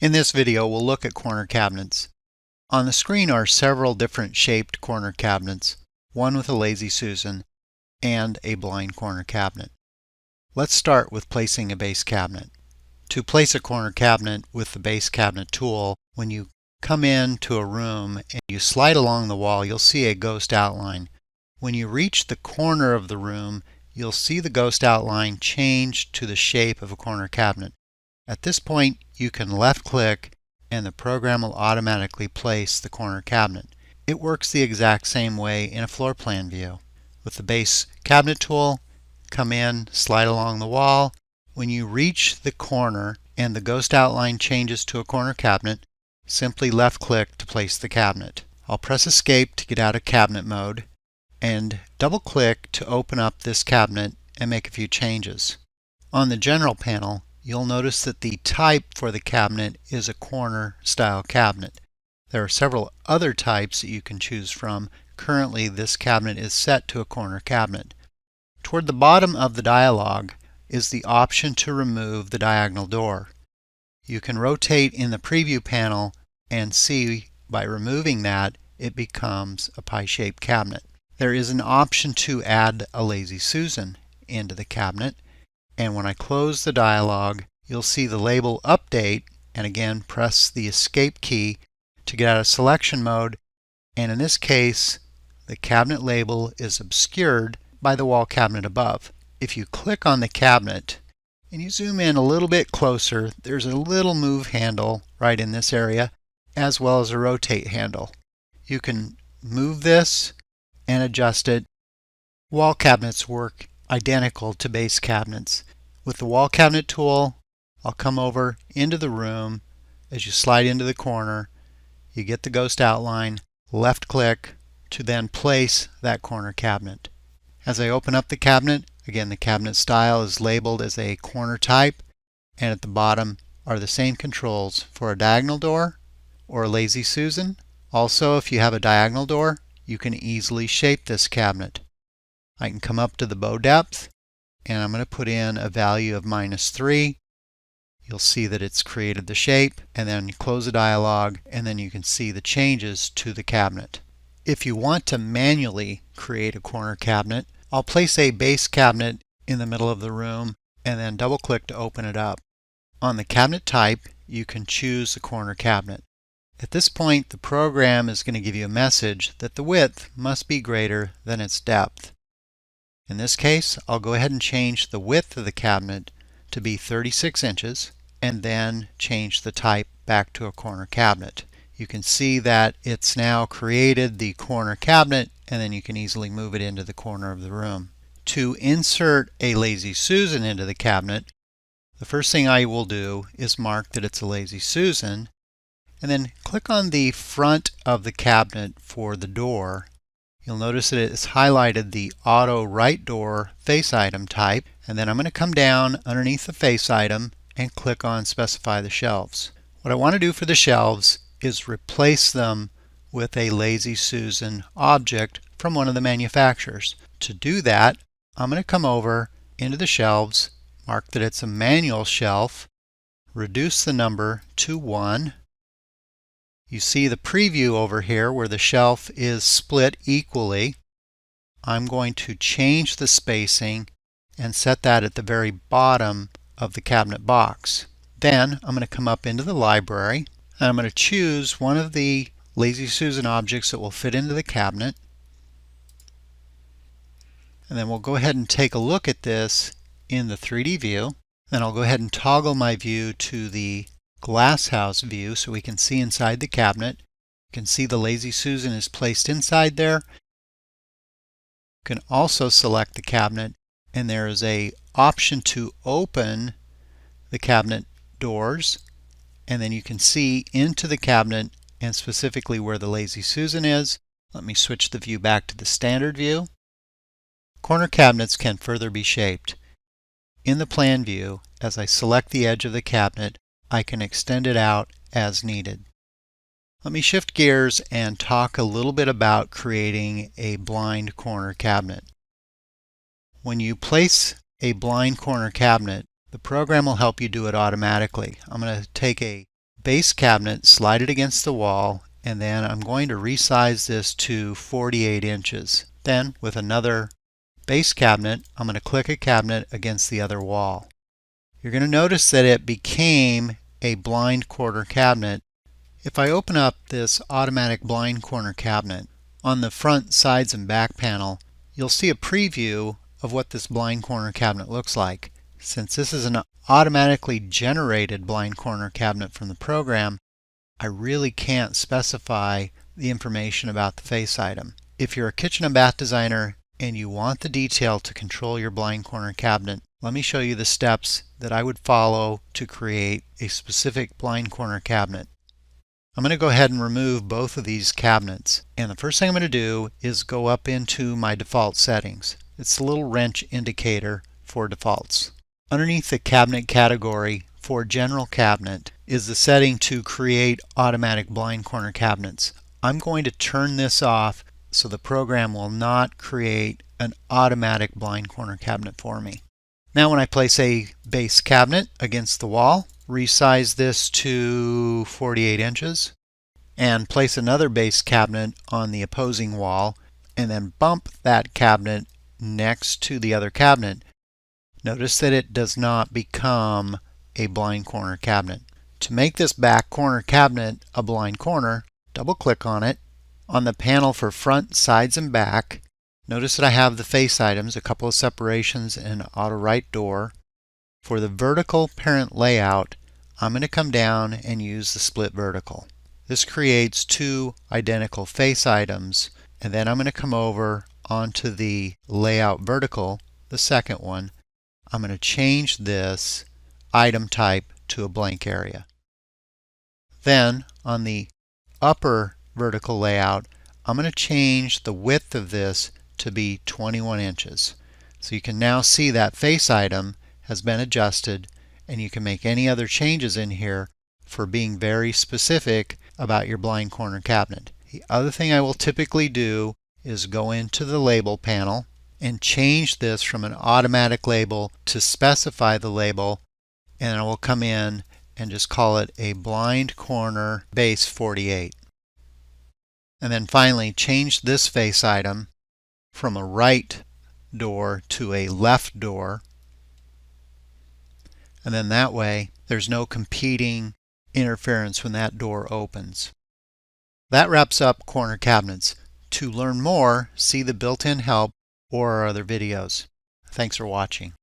In this video, we'll look at corner cabinets. On the screen are several different shaped corner cabinets, one with a Lazy Susan and a blind corner cabinet. Let's start with placing a base cabinet. To place a corner cabinet with the base cabinet tool, when you come into a room and you slide along the wall, you'll see a ghost outline. When you reach the corner of the room, you'll see the ghost outline change to the shape of a corner cabinet. At this point, you can left-click and the program will automatically place the corner cabinet. It works the exact same way in a floor plan view. With the base cabinet tool, come in, slide along the wall. When you reach the corner and the ghost outline changes to a corner cabinet, simply left-click to place the cabinet. I'll press Escape to get out of cabinet mode and double-click to open up this cabinet and make a few changes. On the General panel, you'll notice that the type for the cabinet is a corner style cabinet. There are several other types that you can choose from. Currently, this cabinet is set to a corner cabinet. Toward the bottom of the dialog is the option to remove the diagonal door. You can rotate in the preview panel and see by removing that it becomes a pie-shaped cabinet. There is an option to add a Lazy Susan into the cabinet, and when I close the dialog, you'll see the label Update, and again press the Escape key to get out of selection mode, and in this case the cabinet label is obscured by the wall cabinet above. If you click on the cabinet and you zoom in a little bit closer, there's a little move handle right in this area, as well as a rotate handle. You can move this and adjust it. Wall cabinets work identical to base cabinets. With the wall cabinet tool, I'll come over into the room. As you slide into the corner, you get the ghost outline, left click to then place that corner cabinet. As I open up the cabinet, again the cabinet style is labeled as a corner type, and at the bottom are the same controls for a diagonal door or a Lazy Susan. Also, if you have a diagonal door, you can easily shape this cabinet. I can come up to the bow depth and I'm going to put in a value of -3. You'll see that it's created the shape, and then you close the dialog and then you can see the changes to the cabinet. If you want to manually create a corner cabinet, I'll place a base cabinet in the middle of the room and then double click to open it up. On the cabinet type, you can choose the corner cabinet. At this point, the program is going to give you a message that the width must be greater than its depth. In this case, I'll go ahead and change the width of the cabinet to be 36 inches and then change the type back to a corner cabinet. You can see that it's now created the corner cabinet, and then you can easily move it into the corner of the room. To insert a Lazy Susan into the cabinet, the first thing I will do is mark that it's a Lazy Susan, and then click on the front of the cabinet for the door. You'll notice that it's highlighted the Auto Right Door Face Item type, and then I'm going to come down underneath the face item and click on Specify the Shelves. What I want to do for the shelves is replace them with a Lazy Susan object from one of the manufacturers. To do that, I'm going to come over into the shelves, mark that it's a manual shelf, reduce the number to 1. You see the preview over here where the shelf is split equally. I'm going to change the spacing and set that at the very bottom of the cabinet box. Then I'm going to come up into the library and I'm going to choose one of the Lazy Susan objects that will fit into the cabinet. And then we'll go ahead and take a look at this in the 3D view. Then I'll go ahead and toggle my view to the Glasshouse view so we can see inside the cabinet. You can see the Lazy Susan is placed inside there. You can also select the cabinet, and there is an option to open the cabinet doors, and then you can see into the cabinet and specifically where the Lazy Susan is. Let me switch the view back to the standard view. Corner cabinets can further be shaped. In the plan view, as I select the edge of the cabinet, I can extend it out as needed. Let me shift gears and talk a little bit about creating a blind corner cabinet. When you place a blind corner cabinet, the program will help you do it automatically. I'm going to take a base cabinet, slide it against the wall, and then I'm going to resize this to 48 inches. Then with another base cabinet, I'm going to click a cabinet against the other wall. You're going to notice that it became a blind corner cabinet. If I open up this automatic blind corner cabinet, on the front, sides, and back panel, you'll see a preview of what this blind corner cabinet looks like. Since this is an automatically generated blind corner cabinet from the program, I really can't specify the information about the face item. If you're a kitchen and bath designer and you want the detail to control your blind corner cabinet, let me show you the steps that I would follow to create a specific blind corner cabinet. I'm going to go ahead and remove both of these cabinets. And the first thing I'm going to do is go up into my default settings. It's the little wrench indicator for defaults. Underneath the cabinet category for general cabinet is the setting to create automatic blind corner cabinets. I'm going to turn this off so the program will not create an automatic blind corner cabinet for me. Now when I place a base cabinet against the wall, resize this to 48 inches, and place another base cabinet on the opposing wall, and then bump that cabinet next to the other cabinet, notice that it does not become a blind corner cabinet. To make this back corner cabinet a blind corner, double click on it. On the panel for front, sides, and back, notice that I have the face items, a couple of separations, and an auto right door. For the vertical parent layout, I'm going to come down and use the split vertical. This creates two identical face items, and then I'm going to come over onto the layout vertical, the second one. I'm going to change this item type to a blank area. Then on the upper vertical layout, I'm going to change the width of this to be 21 inches. So you can now see that face item has been adjusted, and you can make any other changes in here for being very specific about your blind corner cabinet. The other thing I will typically do is go into the label panel and change this from an automatic label to specify the label, and I will come in and just call it a blind corner base 48. And then finally change this face item from a right door to a left door, and then that way there's no competing interference when that door opens. That wraps up corner cabinets. To learn more, see the built-in help or our other videos. Thanks for watching.